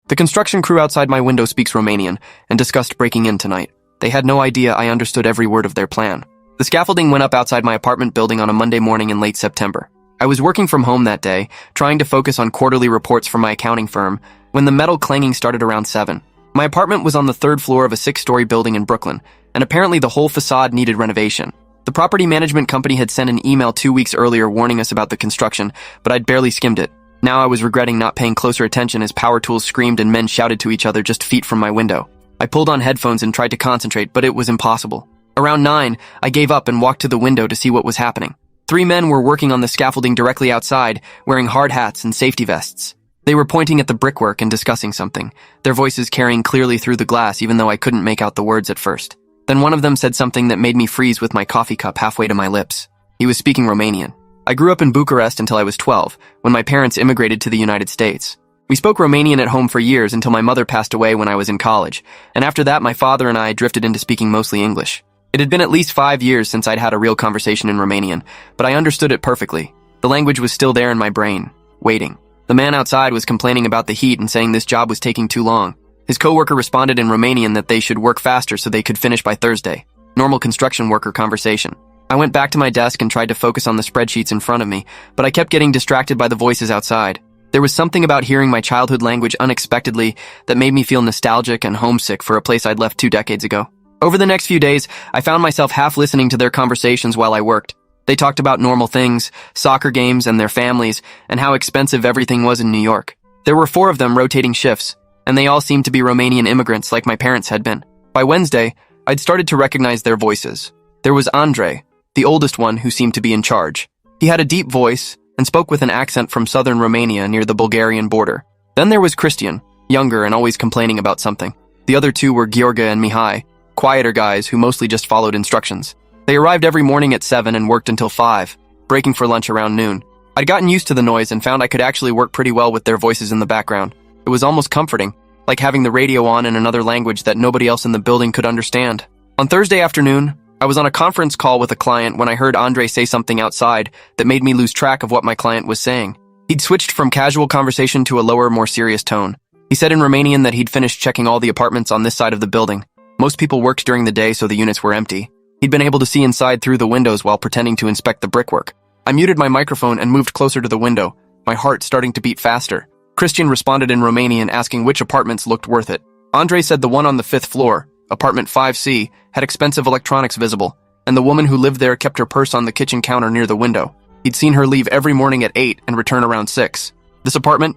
The construction crew outside my window speaks Romanian and discussed breaking in tonight. They had no idea I understood every word of their plan. The scaffolding went up outside my apartment building on a Monday morning in late September. I was working from home that day, trying to focus on quarterly reports from my accounting firm, when the metal clanging started around 7. My apartment was on the 3rd floor of a 6-story building in Brooklyn, and apparently the whole facade needed renovation. The property management company had sent an email 2 weeks earlier warning us about the construction, but I'd barely skimmed it. Now I was regretting not paying closer attention as power tools screamed and men shouted to each other just feet from my window. I pulled on headphones and tried to concentrate, but it was impossible. Around 9, I gave up and walked to the window to see what was happening. 3 men were working on the scaffolding directly outside, wearing hard hats and safety vests. They were pointing at the brickwork and discussing something, their voices carrying clearly through the glass even though I couldn't make out the words at first. Then one of them said something that made me freeze with my coffee cup halfway to my lips. He was speaking Romanian. I grew up in Bucharest until I was 12, when my parents immigrated to the United States. We spoke Romanian at home for years until my mother passed away when I was in college, and after that my father and I drifted into speaking mostly English. It had been at least 5 years since I'd had a real conversation in Romanian, but I understood it perfectly. The language was still there in my brain, waiting. The man outside was complaining about the heat and saying this job was taking too long. His coworker responded in Romanian that they should work faster so they could finish by Thursday. Normal construction worker conversation. I went back to my desk and tried to focus on the spreadsheets in front of me, but I kept getting distracted by the voices outside. There was something about hearing my childhood language unexpectedly that made me feel nostalgic and homesick for a place I'd left 2 decades ago. Over the next few days, I found myself half listening to their conversations while I worked. They talked about normal things, soccer games and their families, and how expensive everything was in New York. There were 4 of them rotating shifts, and they all seemed to be Romanian immigrants like my parents had been. By Wednesday, I'd started to recognize their voices. There was Andrei, the oldest one who seemed to be in charge. He had a deep voice and spoke with an accent from southern Romania near the Bulgarian border. Then there was Christian, younger and always complaining about something. The other 2 were Gheorghe and Mihai, quieter guys who mostly just followed instructions. They arrived every morning at 7 and worked until 5, breaking for lunch around noon. I'd gotten used to the noise and found I could actually work pretty well with their voices in the background. It was almost comforting, like having the radio on in another language that nobody else in the building could understand. On Thursday afternoon, I was on a conference call with a client when I heard Andrei say something outside that made me lose track of what my client was saying. He'd switched from casual conversation to a lower, more serious tone. He said in Romanian that he'd finished checking all the apartments on this side of the building. Most people worked during the day, so the units were empty. He'd been able to see inside through the windows while pretending to inspect the brickwork. I muted my microphone and moved closer to the window, my heart starting to beat faster. Christian responded in Romanian asking which apartments looked worth it. Andrei said the one on the 5th floor, apartment 5C, had expensive electronics visible, and the woman who lived there kept her purse on the kitchen counter near the window. He'd seen her leave every morning at 8 and return around 6. This apartment,